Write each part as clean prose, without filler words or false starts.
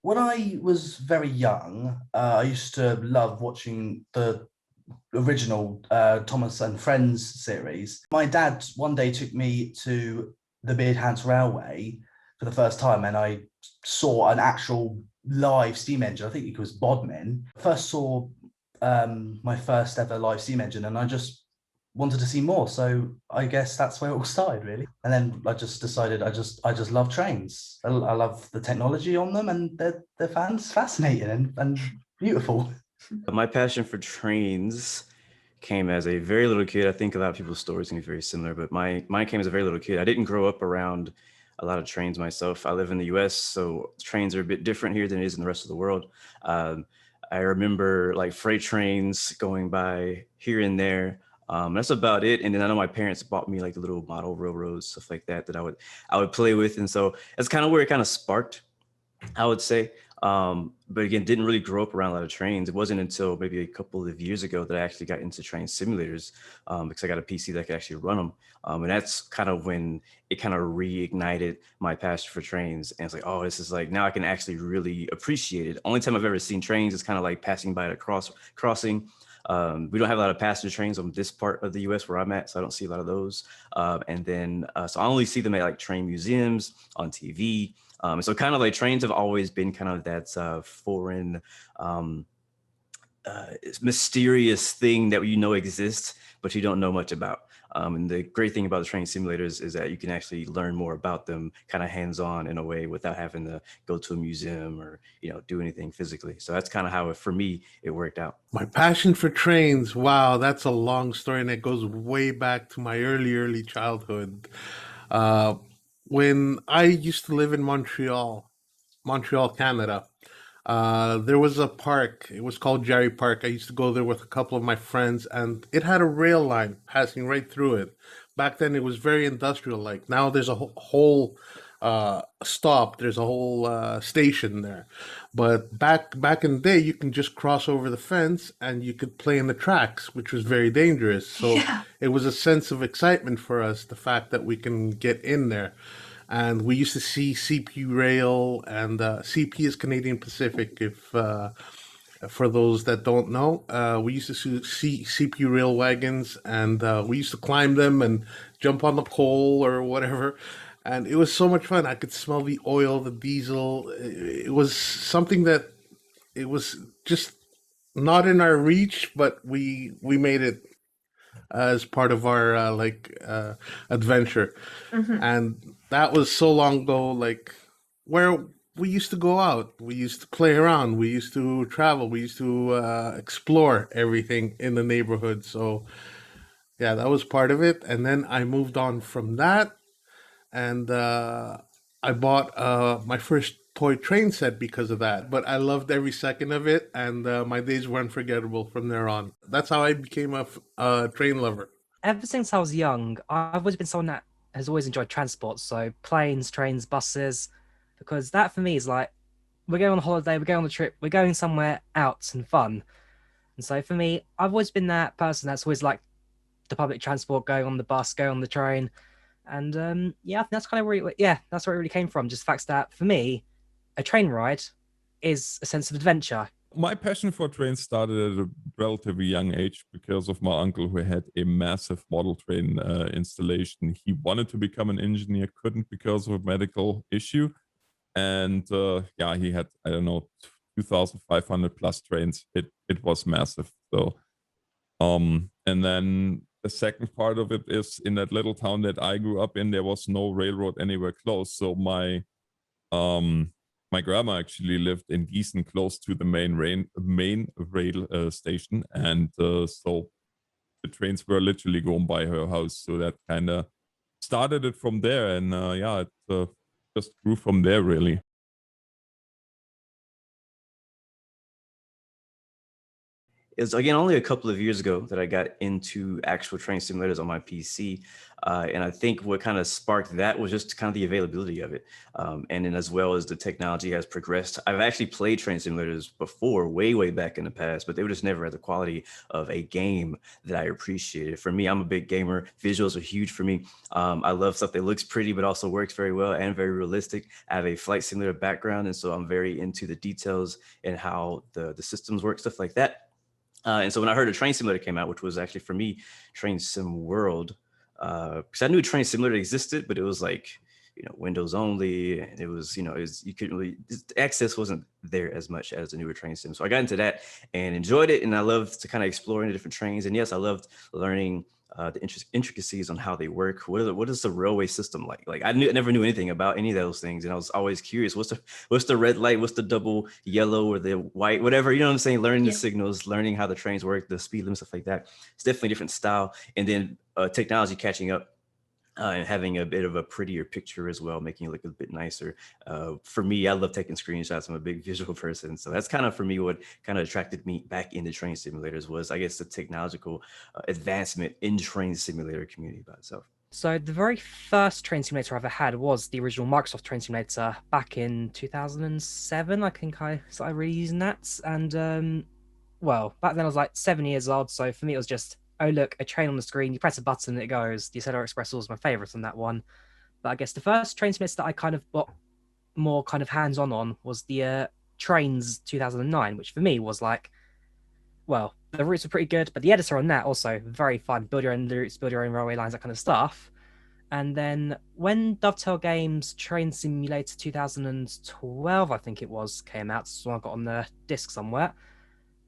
When I was very young, I used to love watching the original Thomas and Friends series. My dad one day took me to the Beardhouse Railway for the first time, and I saw an actual live steam engine. I think it was Bodmin. First saw my first ever live steam engine, and I just wanted to see more. So I guess that's where it all started, really. And then I just decided I just love trains. I love the technology on them, and they're fascinating and beautiful. My passion for trains came as a very little kid. I think a lot of people's stories can be very similar, but mine came as a very little kid. I didn't grow up around a lot of trains myself. I live in the US, so trains are a bit different here than it is in the rest of the world. I remember like freight trains going by here and there. That's about it. And then I know my parents bought me like the little model railroads, stuff like that, that I would play with. And so that's kind of where it kind of sparked, I would say. But again, didn't really grow up around a lot of trains. It wasn't until maybe a couple of years ago that I actually got into train simulators, because I got a PC that could actually run them. And that's kind of when it kind of reignited my passion for trains. And it's like, oh, this is like, now I can actually really appreciate it. Only time I've ever seen trains is kind of like passing by at a crossing. We don't have a lot of passenger trains on this part of the US where I'm at, so I don't see a lot of those. And then, so I only see them at like train museums, on TV. So kind of like trains have always been kind of that foreign, mysterious thing that you know exists, but you don't know much about. And the great thing about the train simulators is that you can actually learn more about them kind of hands-on in a way without having to go to a museum or, do anything physically. So that's kind of how for me, it worked out. My passion for trains, wow, that's a long story, and it goes way back to my early childhood. Uh, when I used to live in Montreal, Canada, there was a park. It was called Jerry Park. I used to go there with a couple of my friends, and it had a rail line passing right through it. Back then, it was very industrial. Like now, there's a whole stop. There's a whole station there. But back in the day, you can just cross over the fence and you could play in the tracks, which was very dangerous. So Yeah. it was a sense of excitement for us, the fact that we can get in there. And we used to see CP Rail, and CP is Canadian Pacific. If For those that don't know, we used to see CP rail wagons, and we used to climb them and jump on the pole or whatever. And it was so much fun. I could smell the oil, the diesel. It was something that it was just not in our reach, but we made it as part of our adventure. Hmm. And that was so long ago, like where we used to go out, we used to play around, we used to travel, we used to explore everything in the neighborhood. So yeah, that was part of it. And then I moved on from that, and I bought my first toy train set because of that. But I loved every second of it, and my days were unforgettable from there on. That's how I became a train lover. Ever since I was young, I've always been someone that has always enjoyed transport. So planes, trains, buses, because that for me is like, we're going on a holiday, we're going on a trip, we're going somewhere out and fun. And so for me, I've always been that person that's always like the public transport, going on the bus, going on the train. And yeah, I think that's kind of where that's where it really came from. Just the fact that for me, a train ride is a sense of adventure. My passion for trains started at a relatively young age because of my uncle who had a massive model train installation. He wanted to become an engineer, couldn't because of a medical issue. And yeah, he had, I don't know, 2,500 plus trains. It was massive. So, and then the second part of it is in that little town that I grew up in, there was no railroad anywhere close. So my grandma actually lived in Gießen, close to the main rail station, and so the trains were literally going by her house. So that kind of started it from there, and yeah, it just grew from there, really. It's again only a couple of years ago that I got into actual train simulators on my PC. And I think what kind of sparked that was just kind of the availability of it. And then as well as the technology has progressed, I've actually played train simulators before, way back in the past, but they were just never at the quality of a game that I appreciated. For me, I'm a big gamer. Visuals are huge for me. I love stuff that looks pretty, but also works very well and very realistic. I have a flight simulator background, and so I'm very into the details and how the systems work, stuff like that. And so when I heard a train simulator came out, which was actually for me, Train Sim World, because I knew Train Simulator existed, but it was like, Windows only, and it was, you couldn't really, access wasn't there as much as the newer Train Sim. So I got into that and enjoyed it, and I loved to kind of explore into different trains. And yes, I loved learning the intricacies on how they work. What is the railway system like? Like I never knew anything about any of those things, and I was always curious. What's the red light? What's the double yellow or the white? Whatever, you know what I'm saying? Learning the signals, learning how the trains work, the speed limit, stuff like that. It's definitely a different style. And then technology catching up. And having a bit of a prettier picture as well, making it look a bit nicer. For me, I love taking screenshots. I'm a big visual person. So that's kind of, for me, what kind of attracted me back into train simulators was, I guess, the technological advancement in train simulator community by itself. So the very first train simulator I ever had was the original Microsoft train simulator back in 2007. I think I started really using that. And, well, back then I was like 7 years old. So for me, it was just, oh, look, a train on the screen, you press a button and it goes. The Accelerator Express was my favorite on that one. But I guess the first train simulator that I kind of got more kind of hands-on was the Trains 2009, which for me was like, well, the routes were pretty good, but the editor on that also very fun. Build your own routes, build your own railway lines, that kind of stuff. And then when Dovetail Games Train Simulator 2012, I think it was, came out, so I got on the disc somewhere.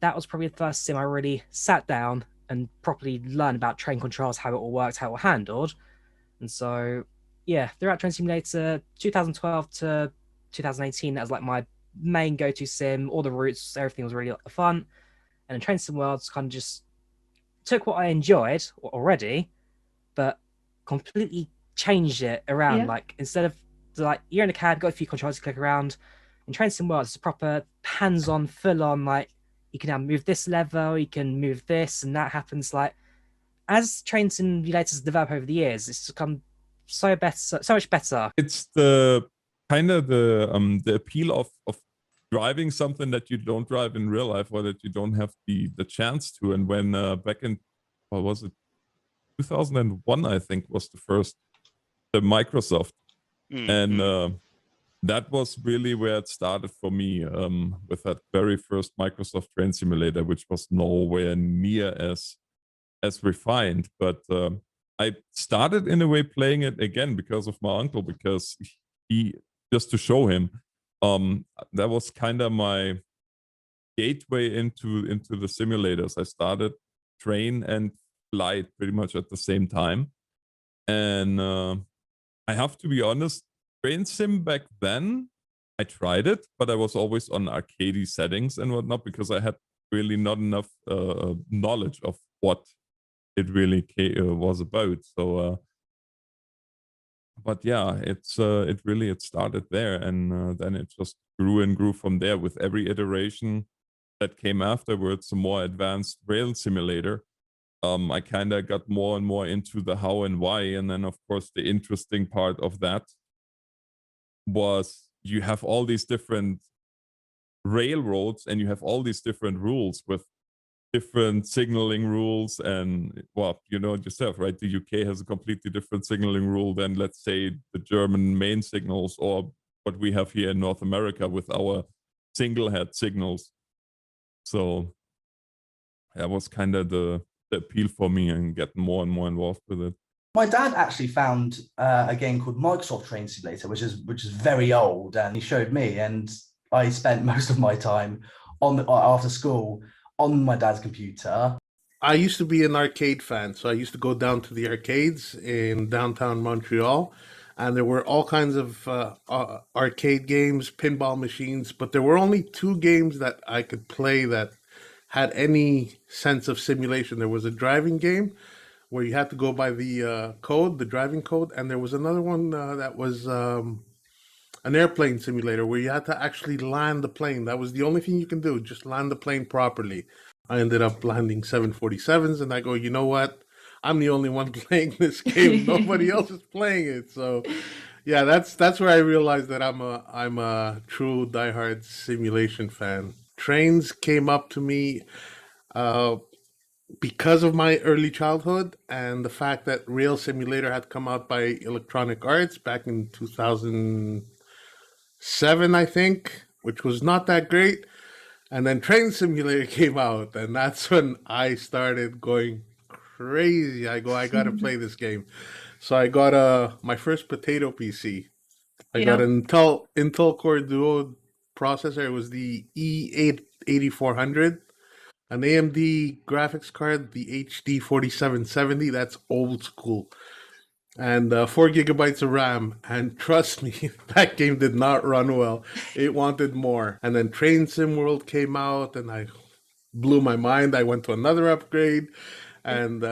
That was probably the first sim I really sat down and properly learn about train controls, how it all worked, how it all handled. And so, yeah, throughout Train Simulator 2012 to 2018, that was like my main go-to sim. All the routes, everything was really fun. And then Train Sim Worlds kind of just took what I enjoyed already, but completely changed it around. Yeah. Like, instead of, like, you're in a cab, got a few controls to click around. In Train Sim Worlds, it's a proper hands-on, full-on, like, you can now move this lever, you can move this, and that happens. Like, as train simulators develop over the years, it's become so much better. It's the kind of the appeal of driving something that you don't drive in real life, or that you don't have the chance to. And when back in, what was it, 2001, I think, was the Microsoft, and that was really where it started for me, with that very first Microsoft train simulator, which was nowhere near as refined. But I started in a way playing it again because of my uncle, because he, just to show him, that was kind of my gateway into the simulators. I started train and flight pretty much at the same time, and I have to be honest, train sim back then, I tried it, but I was always on arcadey settings and whatnot, because I had really not enough knowledge of what it really was about. So but yeah, it started there, and then it just grew and grew from there. With every iteration that came afterwards, a more advanced rail simulator, I kind of got more and more into the how and why. And then, of course, the interesting part of that was you have all these different railroads, and you have all these different rules with different signaling rules. And, well, you know it yourself, right? The UK has a completely different signaling rule than, let's say, the German main signals, or what we have here in North America with our single head signals. So that was kind of the appeal for me, and getting more and more involved with it. My dad actually found a game called Microsoft Train Simulator, which is very old, and he showed me, and I spent most of my time after school on my dad's computer. I used to be an arcade fan, so I used to go down to the arcades in downtown Montreal, and there were all kinds of arcade games, pinball machines, but there were only two games that I could play that had any sense of simulation. There was a driving game where you had to go by the code, the driving code, and there was another one that was an airplane simulator where you had to actually land the plane. That was the only thing you can do, just land the plane properly. I ended up landing 747s, and I go, you know what? I'm the only one playing this game. Nobody else is playing it. So, yeah, that's where I realized that I'm a true diehard simulation fan. Trains came up to me uh, because of my early childhood and the fact that Rail Simulator had come out by Electronic Arts back in 2007, I think, which was not that great. And then Train Simulator came out, and that's when I started going crazy. I gotta play this game. So I got my first potato PC. I got Yeah. an Intel Core Duo processor. It was the E8 8400. An AMD graphics card, the HD 4770. That's old school. And 4 gigabytes of RAM. And trust me, that game did not run well. It wanted more. And then Train Sim World came out, and I blew my mind. I went to another upgrade, and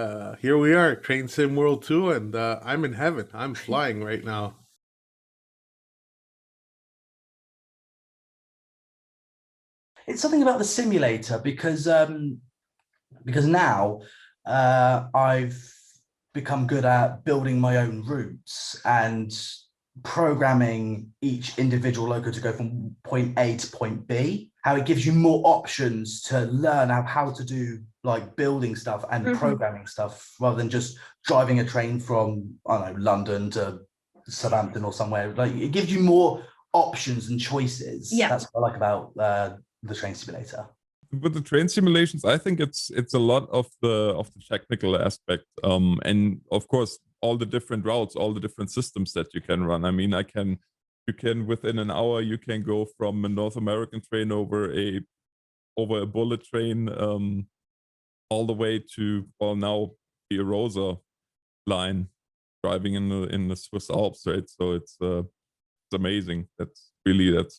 here we are, Train Sim World 2, and I'm in heaven. I'm flying right now. It's something about the simulator because now I've become good at building my own routes and programming each individual loco to go from point A to point B. How it gives you more options to learn how to do like building stuff and programming stuff rather than just driving a train from, I don't know, London to Southampton or somewhere. Like it gives you more options and choices. Yeah. That's what I like about the train simulator. With the train simulations, I think it's a lot of the technical aspect, and of course all the different routes, all the different systems that you can run. I mean, you can within an hour you can go from a North American train over a bullet train, all the way to, well, now the Arosa line, driving in the Swiss Alps, right? So it's amazing. That's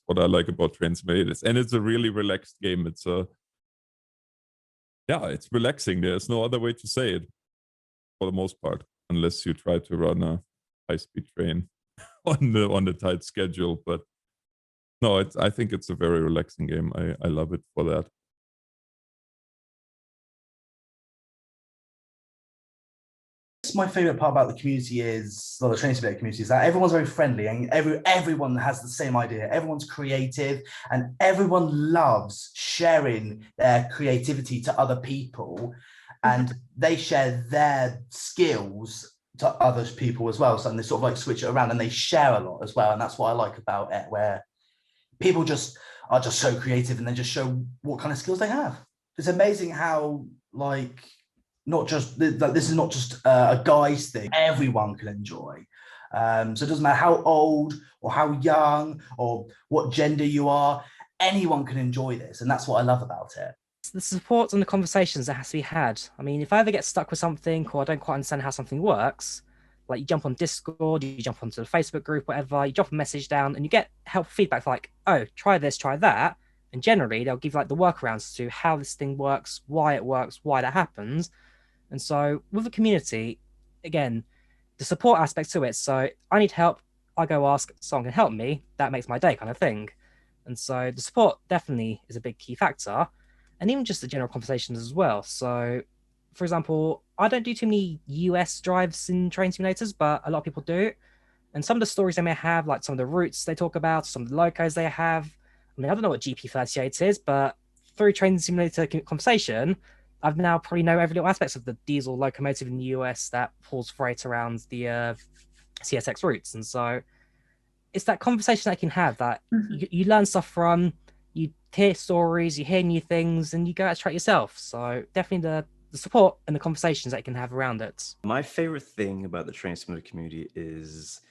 what I like about train simulators, and it's a really relaxed game. It's it's relaxing. There's no other way to say it, for the most part, unless you try to run a high-speed train on the tight schedule. But no, I think it's a very relaxing game. I love it for that. My favorite part about the community is, well, the train simulator community, is that everyone's very friendly and everyone has the same idea. Everyone's creative and everyone loves sharing their creativity to other people, and they share their skills to other people as well. So they sort of like switch it around and they share a lot as well. And that's what I like about it, where people are just so creative and they just show what kind of skills they have. It's amazing how, like, not just like, this is not just a guy's thing. Everyone can enjoy. So it doesn't matter how old or how young or what gender you are. Anyone can enjoy this, and that's what I love about it. The support and the conversations that has to be had. I mean, if I ever get stuck with something or I don't quite understand how something works, like you jump on Discord, you jump onto the Facebook group, whatever, you drop a message down and you get help feedback like, oh, try this, try that. And generally they'll give like the workarounds to how this thing works, why that happens. And so with the community, again, the support aspect to it. So I need help, I go ask, someone can help me. That makes my day, kind of thing. And so the support definitely is a big key factor. And even just the general conversations as well. So, for example, I don't do too many US drives in train simulators, but a lot of people do. And some of the stories they may have, like some of the routes they talk about, some of the locos they have. I mean, I don't know what GP38 is, but through train simulator conversation, I've now probably know every little aspects of the diesel locomotive in the US that hauls freight around the CSX routes. And so it's that conversation that you can have that you learn stuff from, you hear stories, you hear new things, and you go out and try it yourself. So definitely the support and the conversations that you can have around it. My favorite thing about the train simulator community is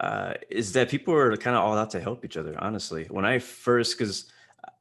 that people are kind of all out to help each other, honestly. When I first, because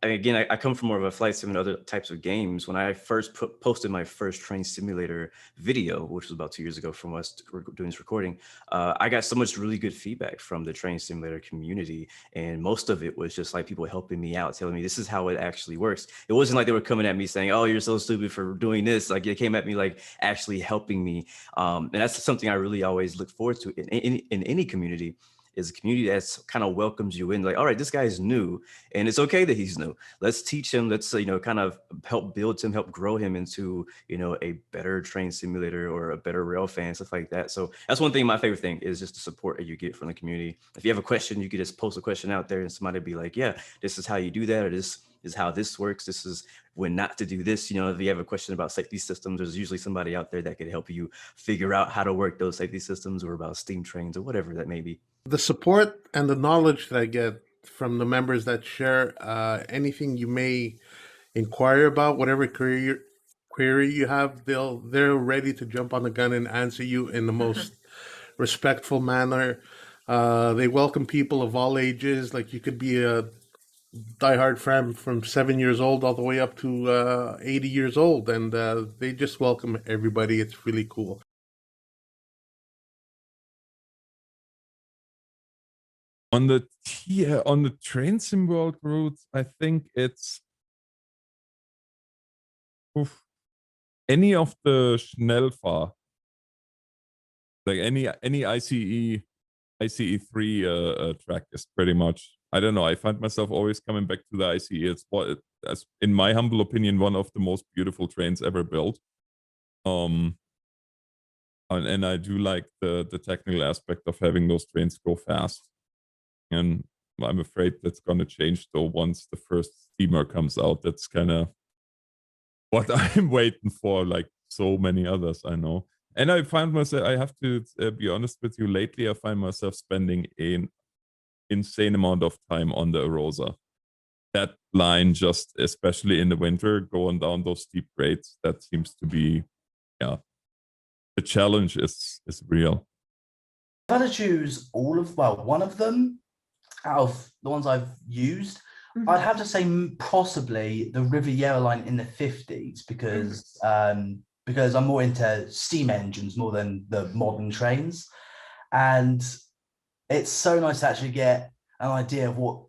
again, I come from more of a flight sim and other types of games. When I first posted my first train simulator video, which was about 2 years ago from us doing this recording, I got so much really good feedback from the train simulator community. And most of it was just like people helping me out, telling me this is how it actually works. It wasn't like they were coming at me saying, oh, you're so stupid for doing this. Like they came at me like actually helping me. And that's something I really always look forward to in any community, is a community that's kind of welcomes you in, like, all right, this guy is new, and it's okay that he's new. Let's teach him. Let's kind of help build him, help grow him into a better train simulator or a better rail fan, stuff like that. So that's one thing. My favorite thing is just the support that you get from the community. If you have a question, you could just post a question out there, and somebody be like, yeah, this is how you do that, or this is how this works. This is when not to do this. If you have a question about safety systems, there's usually somebody out there that could help you figure out how to work those safety systems, or about steam trains or whatever that may be. The support and the knowledge that I get from the members that share anything you may inquire about, whatever query you have, they're ready to jump on the gun and answer you in the most respectful manner. They welcome people of all ages. Like, you could be a diehard fan from 7 years old all the way up to 80 years old, and they just welcome everybody. It's really cool. On the train sim world routes, I think it's any of the Schnellfahr, like any ICE3 track is pretty much, I don't know, I find myself always coming back to the ICE. It's in my humble opinion, one of the most beautiful trains ever built. And I do like the technical aspect of having those trains go fast. And I'm afraid that's going to change though once the first steamer comes out. That's kind of what I'm waiting for, like so many others I know. And I find myself, I have to be honest with you, lately I find myself spending an insane amount of time on the Arosa. That line, just especially in the winter, going down those steep grades, that seems to be, yeah, the challenge is real. If I had to choose one of them out of the ones I've used, I'd have to say possibly the Riviera line in the 50s, because I'm more into steam engines more than the modern trains. And it's so nice to actually get an idea of what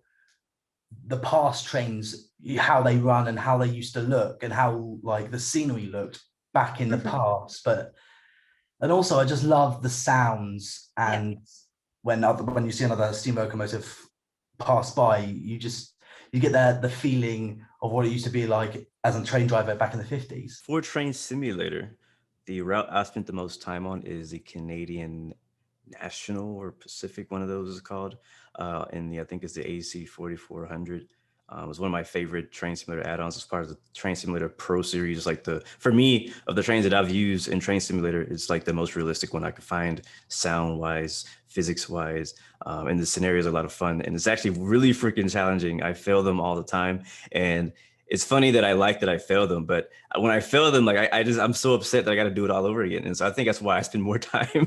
the past trains, how they run and how they used to look, and how like the scenery looked back in the past. And also I just love the sounds, and when you see another steam locomotive pass by, you get the feeling of what it used to be like as a train driver back in the 50s. For train simulator, the route I spent the most time on is the Canadian National or Pacific, one of those is called, and I think it's the AC 4400. It was one of my favorite train simulator add-ons as part of the Train Simulator Pro series. Like for me, of the trains that I've used in Train Simulator, it's like the most realistic one I could find, sound-wise, physics-wise, and the scenarios are a lot of fun. And it's actually really freaking challenging. I fail them all the time, and it's funny that I fail them, but when I fail them, like I'm so upset that I got to do it all over again. And so I think that's why I spend more time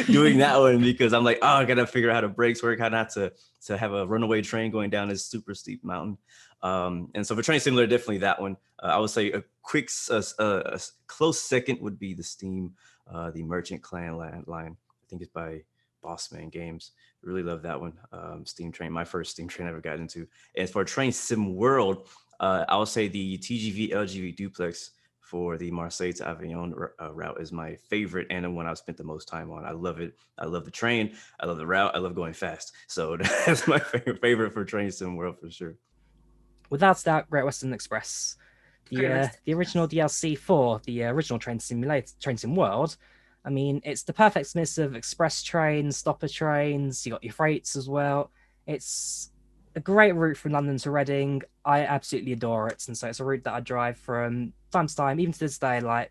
doing that one, because I'm like, oh, I got to figure out how the brakes work, how not to have a runaway train going down this super steep mountain. And so for Train Simulator, definitely that one. I would say a close second would be the Steam, the Merchant Clan line. I think it's by Bossman Games. Really love that one. Steam train, my first steam train I ever got into. And for Train Sim World, I would say the TGV LGV duplex for the Marseille to Avignon route is my favorite, and the one I've spent the most time on. I love it. I love the train. I love the route. I love going fast. So that's my favorite for Train Sim World for sure. Without doubt, Great Western Express. The original DLC for the original Train Sim World. I mean, it's the perfect mix of express trains, stopper trains. You got your freights as well. It's a great route from London to Reading. I absolutely adore it, and so it's a route that I drive from time to time, even to this day. Like,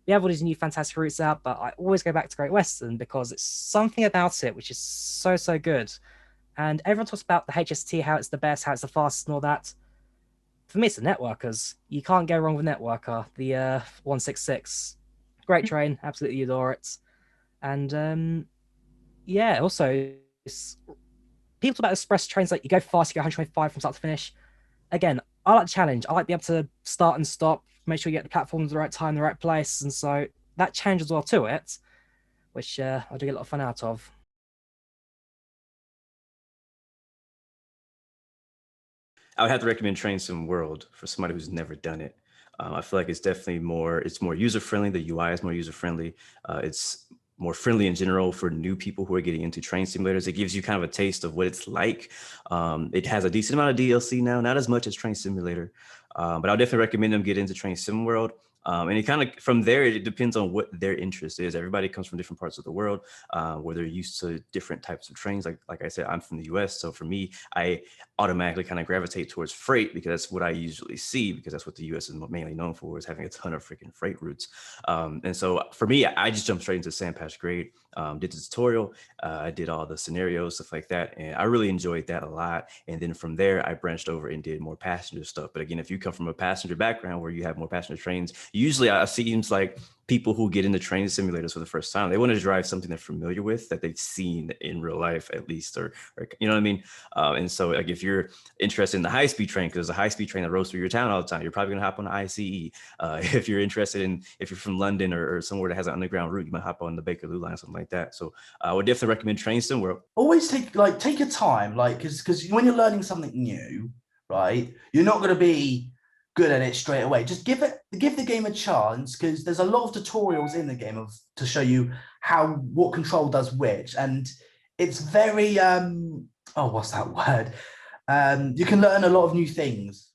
we have all these new fantastic routes out, but I always go back to Great Western because it's something about it which is so good. And everyone talks about the HST, how it's the best, how it's the fastest, and all that. For me, it's the Networkers. You can't go wrong with Networker. The 166, great train, absolutely adore it. And yeah, also people talk about express trains, like you go fast, you go 125 from start to finish. Again, I like the challenge. I like to be able to start and stop, make sure you get the platforms at the right time, the right place. And so that challenge as well to it, which I do get a lot of fun out of. I would have to recommend Train Sim World for somebody who's never done it. I feel like it's definitely more user-friendly. The UI is more user-friendly. It's more friendly in general for new people who are getting into train simulators. It gives you kind of a taste of what it's like. It has a decent amount of DLC now, not as much as Train Simulator, but I'll definitely recommend them get into Train Sim World. And it kind of, from there, it depends on what their interest is. Everybody comes from different parts of the world where they're used to different types of trains. Like I said, I'm from the US. So for me, I automatically kind of gravitate towards freight because that's what I usually see, because that's what the US is mainly known for, is having a ton of freaking freight routes. And so for me, I just jumped straight into Sand Patch Grade, did the tutorial, I did all the scenarios, stuff like that. And I really enjoyed that a lot. And then from there, I branched over and did more passenger stuff. But again, if you come from a passenger background where you have more passenger trains, usually it seems like people who get into train simulators for the first time, they want to drive something they're familiar with, that they've seen in real life at least, or you know what I mean? And so like if you're interested in the high-speed train, because there's a high-speed train that rolls through your town all the time, you're probably gonna hop on the ICE. If you're interested in, if you're from London or somewhere that has an underground route, you might hop on the Bakerloo line or something like that. So I would definitely recommend Train Sim World. Always take your time, like, because when you're learning something new, right, you're not going to be good at it straight away. Just give the game a chance, because there's a lot of tutorials in the game to show you what control does which, and it's very what's that word? You can learn a lot of new things